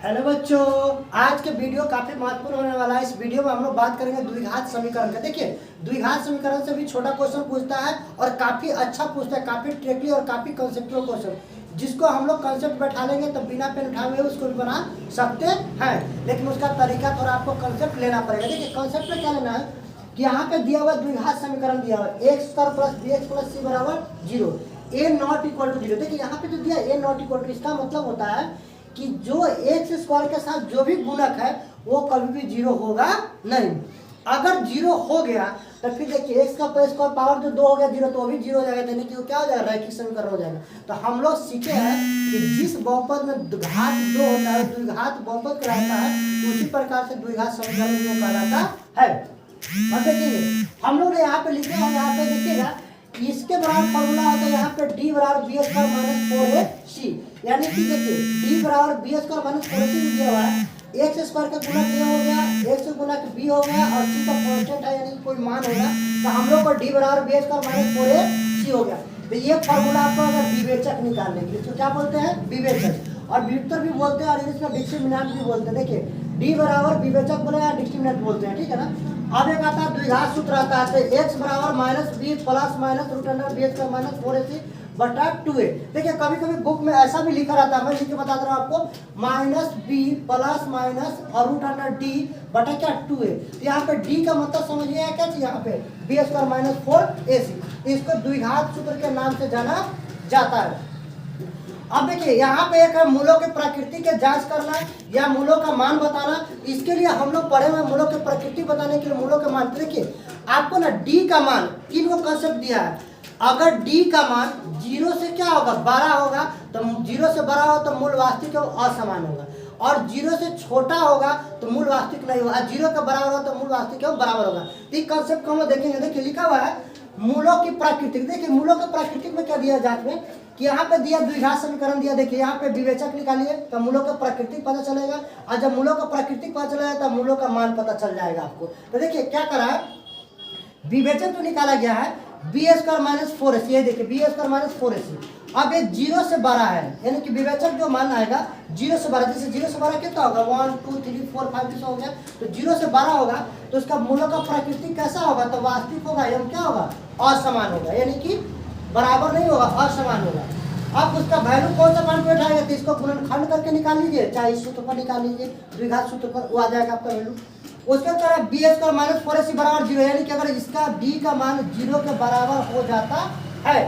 Hello बच्चों, आज के वीडियो काफी महत्वपूर्ण होने वाला है। इस वीडियो में हम लोग बात करेंगे द्विघात समीकरण का। देखिए, द्विघात समीकरण से भी छोटा क्वेश्चन पूछता है और काफी अच्छा पूछता है, काफी ट्रिकी और काफी कंसेप्चुअल क्वेश्चन, जिसको हम लोग कंसेप्ट बैठा लेंगे तो बिना पेन उठाए हुए उसको भी बना सकते हैं। लेकिन उसका तरीका थोड़ा आपको कंसेप्ट लेना पड़ेगा। देखिए, कंसेप्ट में क्या लेना है कि यहाँ पे दिया हुआ द्विघात समीकरण दिया हुआ x square plus b x plus c बराबर 0, ए नॉट इक्वल टू 0। देखिए, यहाँ पे जो दिया ए नॉट इक्वल टू, इसका मतलब होता है कि जो एक्स स्क्वायर के साथ जो भी गुणक है वो कभी भी 0 होगा नहीं। अगर 0 हो गया तो फिर देखिए एक्स का स्क्वायर पावर जो 2 हो गया 0, तो वो भी 0 हो जाएगा, यानी कि वो क्या हो जाएगा, रैखिक समीकरण हो जाएगा। तो हम लोग सीखे हैं कि जिस बहुपद में घात 2 होता है द्विघात बहुपद कहलाता है, उसी प्रकार से द्विघात समीकरण जो कहलाता है। अब देखिए हम लोग ने यहाँ पे लिखे हैं, यहाँ पे देखिएगा इसके बराबर फॉर्मूला होता है यहाँ पे डी बराबर बी स्क्वायर माइनस 4ac, यानी कि देखिए डी बराबर बी स्क्वायर माइनस 4ac दिया हुआ है। एक्स स्क्वायर का गुणक ए हो गया, एक्स गुणा बी हो गया और सी का कांस्टेंट है, यानी कि कोई मान होगा, तो हम लोग को डी बराबर बी स्क्वायर माइनस 4ac हो गया। तो ये फॉर्मूला आपको अगर विवेचक निकालने के लिए, तो क्या बोलते हैं, विवेचक, और व्युत्तर भी बोलते हैं और इंग्लिश में डिस्क्रिमिनेंट भी बोलते हैं। देखिए डी बराबर विवेचक बोले या डिस्क्रिमिनेंट बोलते हैं, ठीक है ना। अब एक आता है द्विघात सूत्र आता है, एक्स बराबर minus b plus minus root under b square minus 4ac बटा 2a। देखिए कभी कभी बुक में ऐसा भी लिखा रहता है, मैं लिख के बता दे रहा हूँ आपको, माइनस बी प्लस माइनस और रूट अंडर डी बटा क्या 2a। यहाँ पे डी का मतलब समझिए क्या चीज, यहाँ पे बी स्क्वायर माइनस 4ac, इसको द्विघात सूत्र के नाम से जाना जाता है। अब देखिए यहाँ पे एक है मूलों की प्रकृति के जांच करना या मूलों का मान बताना। इसके लिए हम लोग पढ़े हुए मूलों की प्रकृति बताने के लिए मूलों के मान। देखिए आपको ना डी का मान, तीन को कंसेप्ट दिया है। अगर डी का मान 0 से क्या होगा, 12 होगा, तो 0 से बड़ा हो तो मूल वास्तविक असमान होगा, और 0 से छोटा होगा तो मूल वास्तविक नहीं होगा, 0 के बराबर होगा तो मूल वास्तविक बराबर होगा। इस कंसेप्ट को हम लोग देखेंगे। देखिए लिखा हुआ है मूलों की प्रकृति। देखिए मूलों की प्रकृति में क्या दिया जांच में कि यहाँ पे दिया द्विघात समीकरण दिया। देखिए यहाँ पे विवेचक निकालिए तो मूलों का प्राकृतिक पता चलेगा, और जब मूलों का प्राकृतिक पता चलेगा तो मूलों का मान पता चल जाएगा आपको। तो देखिए क्या करा है, विवेचक तो निकाला गया है बी स्क्वायर माइनस 4ac, ये देखिए बी स्क्वायर माइनस 4ac। अब ये 0 से बड़ा है, यानी कि विवेचक जो मान आएगा 0 से बड़ा, जैसे 0 से बड़ा कितना होगा, 1 2 3 4 5 6 हो गया, तो 0 से बड़ा होगा तो उसका मूलों का प्राकृतिक कैसा होगा, तो वास्तविक होगा, एवं क्या होगा, असमान होगा, यानी कि बराबर नहीं होगा, असमान होगा। अब उसका वैल्यू कौन सा मान पे उठाएगा, तो इसको गुणनखंड करके निकाल लीजिए, चाहे इस सूत्र पर निकाल लीजिए, द्विघात सूत्र पर, वो आ जाएगा आपका वैल्यू। उसके तरह बी स्क्वायर माइनस 4ac बराबर 0, यानी कि अगर इसका डी का मान 0 के बराबर हो जाता है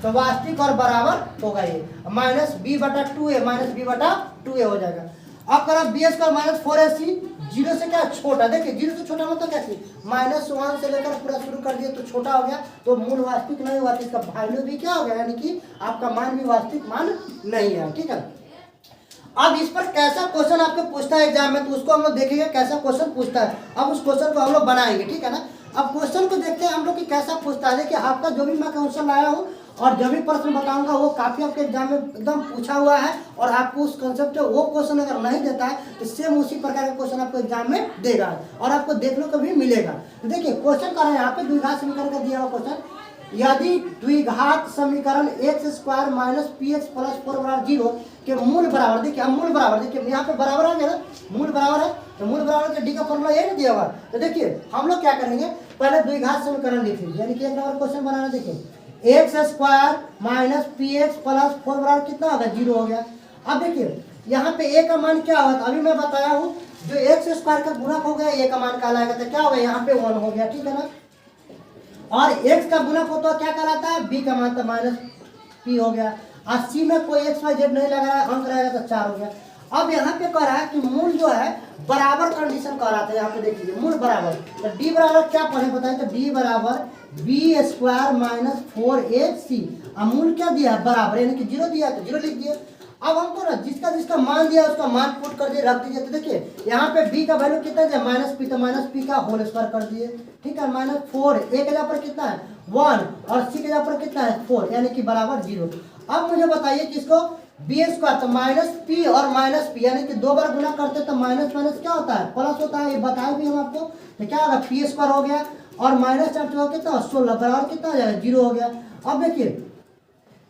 तो वास्तविक और बराबर होगा, ये माइनस बी बटा 2a, माइनस बी बटा 2a हो जाएगा। अब करा बी स्क्वायर माइनस 4ac 0 से क्या छोटा, देखिए 0 से छोटा मतलब क्या चीज, -1 से लेकर पूरा शुरू कर दिए तो छोटा हो गया, तो मूल वास्तविक नहीं हुआ, तो इसका वैल्यू भी क्या हो गया, यानी कि आपका मान भी वास्तविक मान नहीं है, ठीक है। अब इस पर कैसा क्वेश्चन आपको पूछता है एग्जाम में, तो उसको हम लोग देखेंगे कैसा क्वेश्चन पूछता है। अब उस क्वेश्चन को हम लोग बनाएंगे, ठीक है ना। अब क्वेश्चन को देखते हैं हम लोग कि कैसा पूछता है। देखिए आपका जो भी मैं क्वेश्चन लाया हूँ और जो भी प्रश्न बताऊंगा वो काफी आपके एग्जाम में एकदम पूछा हुआ है, और आपको उस कंसेप्ट वो क्वेश्चन अगर नहीं देता है तो सेम उसी प्रकार का क्वेश्चन आपको एग्जाम में देगा और आपको देखने को भी मिलेगा। तो देखिए क्वेश्चन कर रहे हैं यहाँ पे द्विघात समीकरण का दिया हुआ क्वेश्चन, यदि द्विघात समीकरण x square minus P x plus 4 बराबर 0 के मूल बराबर, देखिए हम मूल बराबर, देखिए यहाँ पे बराबर आ गया ना, मूल बराबर है तो मूल बराबर का डी का फॉर्मूला ये नहीं दिया हुआ। तो देखिए हम लोग क्या करेंगे, पहले द्विघात समीकरण लिख लीजिए, यानी कि एक नंबर क्वेश्चन बनाना। देखिए x square minus P x plus 4 बराबर कितना होगा, 0 हो गया। अब देखिए यहाँ पे ए का मान क्या होगा, अभी मैं बताया हूँ जो एक्स स्क्वायर का गुणक हो गया ए का मान कहलाएगा, तो क्या होगा यहाँ पे 1 हो गया, ठीक है ना। और x का गुणक हो तो क्या कहलाता है, b का मान तो माइनस p हो गया, और c में कोई x y z नहीं लगा है, अंक रहेगा तो 4 हो गया। अब यहाँ पे कह रहा है कि मूल जो है बराबर कंडीशन कह रहा था, यहाँ पे देखिए मूल बराबर, तो d बराबर क्या पढ़े बताए, तो d बराबर बी स्क्वायर माइनस 4ac, और मूल क्या दिया है बराबर, यानी कि 0 दिया तो 0 लिख दिया। अब हमको ना जिसका जिसका मान दिया उसका मान पुट कर दिए, रख दीजिए। तो देखिए यहाँ पे b का वैल्यू कितना है, माइनस p, तो माइनस p का होल स्क्वायर कर दिए, ठीक है, -4, a के जगह पर कितना है 1 और c के जगह पर कितना है 4, यानी कि बराबर 0। अब मुझे बताइए कि इसको बी स्क्वायर, तो माइनस p और माइनस p, यानी कि 2 बार गुना करते तो माइनस माइनस क्या होता है, प्लस होता है, ये बताए भी हम आपको। तो क्या होगा, p स्क्वायर हो गया और माइनस 4 कितना 16 बराबर कितना हो जाएगा 0 हो गया। अब देखिए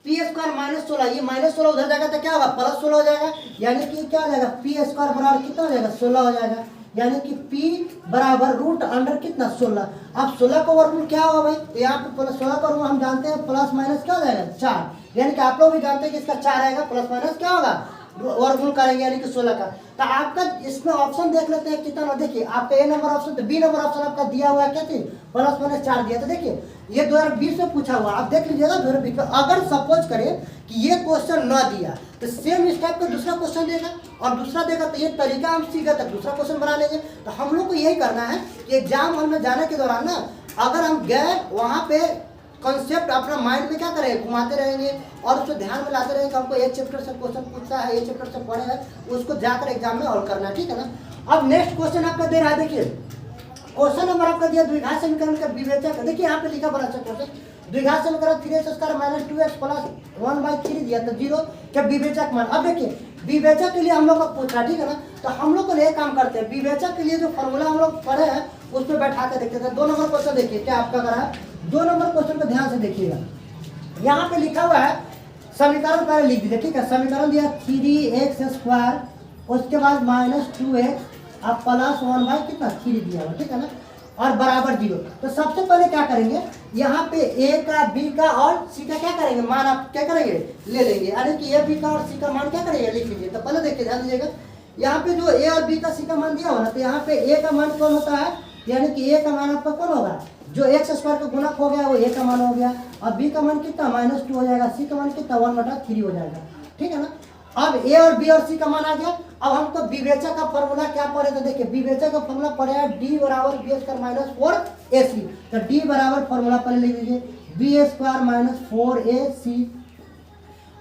पी स्क्वायर माइनस 16, ये माइनस 16 उधर जाएगा तो क्या होगा प्लस 16 हो जाएगा, यानी कि क्या हो जाएगा पी स्क्वायर बराबर कितना हो जाएगा 16 हो जाएगा, यानी कि p बराबर रूट अंडर कितना 16। अब 16 का वर्गमूल क्या होगा भाई, तो यहाँ पे प्लस 16 का वर्गमूल हम जानते हैं प्लस माइनस क्या हो जाएगा 4, यानी कि आप लोग भी जानते हैं कि इसका 4 आएगा, प्लस माइनस क्या होगा वर्गमूल करेंगे यानी कि 16 का। तो आपका इसमें ऑप्शन देख लेते हैं कितना, देखिए आपका ए नंबर ऑप्शन तो बी नंबर ऑप्शन आपका दिया हुआ है क्या चीज प्लस माइनस 4 दिया। तो देखिए ये 2020 में पूछा हुआ, आप देख लीजिएगा 2020 में। अगर सपोज करें कि ये क्वेश्चन न दिया तो सेम इस टाइप का दूसरा क्वेश्चन देगा, और दूसरा देगा तो ये तरीका हम सीखा तक दूसरा क्वेश्चन बना लेंगे। तो हम लोग को यही करना है कि एग्जाम हॉल में जाने के दौरान ना अगर हम गए वहाँ पे कॉन्सेप्ट अपना माइंड में क्या करेंगे घुमाते रहेंगे और उसको ध्यान में लाते रहेंगे कि हमको एक चैप्टर से क्वेश्चन पूछा है, एक चैप्टर से पढ़े है, उसको जाकर एग्जाम में हल करना है, ठीक है ना। अब नेक्स्ट क्वेश्चन आपका दे रहा है, देखिए क्वेश्चन नंबर आपका दिया द्विघात समीकरण का विवेचक। देखिए यहाँ पे लिखा बड़ा अच्छा क्वेश्चन, द्विघात समीकरण 3x² माइनस 2x प्लस 1/3 दिया तो 0 क्या विवेचक मान। अब देखिए विवेचक के लिए हम लोग को पूछा, ठीक है ना, तो हम लोग को ये काम करते हैं विवेचक के लिए जो फॉर्मूला हम लोग पढ़े हैं उस पर बैठा के देखते थे। 2 नंबर क्वेश्चन देखिए क्या आपका करा है, 2 नंबर क्वेश्चन को ध्यान से देखिएगा। यहाँ पे लिखा हुआ है समीकरण पहले लिख दीजिए, ठीक है। समीकरण दिया 3x², उसके बाद माइनस 2x अब प्लस 1 कितना 3 दिया हुआ, ठीक है ना, और बराबर 0। तो सबसे पहले क्या करेंगे यहाँ पे ए का बी का और सी का क्या करेंगे मान आप क्या करेंगे ले लेंगे, यानी कि ए बी का और सी का मान क्या करेंगे लिख लीजिए। तो पहले देखिए ध्यान दीजिएगा यहाँ पे जो ए और बी का सी का मान दिया हुआ ना, तो यहाँ पे ए का मान कौन होता है, यानी कि ए का मान आपका कौन होगा जो x² का गुणक हो गया वो ए का मान हो गया, और बी का मान कितना -2 हो जाएगा, सी का मान कितना 1/3 हो जाएगा, ठीक है ना। अब ए और बी और सी का मान आ गया। अब हमको विवेचक का फॉर्मूला क्या पढ़े, तो देखिए विवेचक का फॉर्मूला पढ़े है d बराबर b² माइनस 4ac। तो d बराबर फॉर्मूला पहले लिख लीजिए b² माइनस 4ac।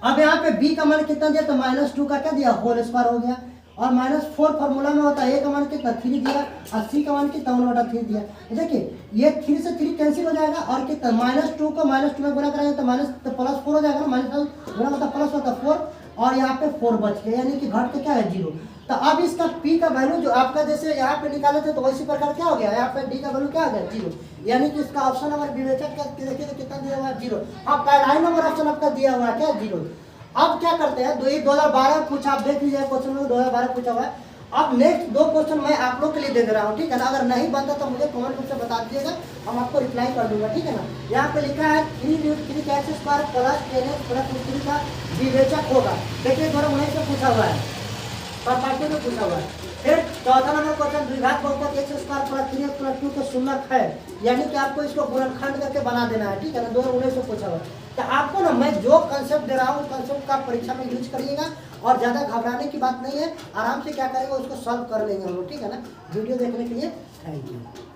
अब यहाँ पे b का मान कितना दिया तो -2 का क्या दिया होल स्क्वायर हो गया, और -4 फॉर्मूला में होता है a का मान कितना 3 दिया और c का मान कितना 1/3 दिया। देखिए ये 3 से 3 कैंसिल हो जाएगा और कितना -2 को -2 में गुणा करेंगे तो प्लस 4 हो जाएगा, माइनस गुणा होता प्लस होता 4 और यहाँ पे 4 बच गया, यानी कि घट के क्या है 0। तो अब इसका p का वैल्यू जो आपका जैसे यहाँ पे निकाले थे तो वैसी प्रकार क्या हो गया, यहाँ पे d का वैल्यू क्या आ गया 0, यानी कि इसका ऑप्शन नंबर विवेचक का देखिए तो कितना दिया हुआ है 0। हाँ पहला ही नंबर ऑप्शन आपका दिया हुआ है क्या 0। अब क्या करते हैं 2012 पूछा, आप देख लीजिए क्वेश्चन में 2012 पूछा हुआ है। अब नेक्स्ट 2 क्वेश्चन मैं आप लोग के लिए दे दे रहा हूँ, ठीक है ना। अगर नहीं बनता तो मुझे कमेंट बॉक्स में बता दीजिएगा, हम आपको रिप्लाई कर दूंगा, ठीक है ना। यहाँ पे लिखा है 3√3x² प्लस 10x प्लस 3 का विवेचक होगा। देखिए 2019 में पूछा हुआ है, पार्टी में पूछा हुआ है। फिर चौथा नंबर क्वेश्चन द्विघात बहुपद x² प्लस 3x प्लस 2 का शून्यक है, यानी कि आपको इसको गुणनखंड करके बना देना है, ठीक है ना। 2019 में पूछा हुआ है। तो आपको ना मैं जो कंसेप्ट दे रहा हूँ कंसेप्ट का परीक्षा में यूज करिएगा और ज़्यादा घबराने की बात नहीं है, आराम से क्या करेंगे उसको सॉल्व कर लेंगे हम लोग, ठीक है ना। वीडियो देखने के लिए थैंक यू।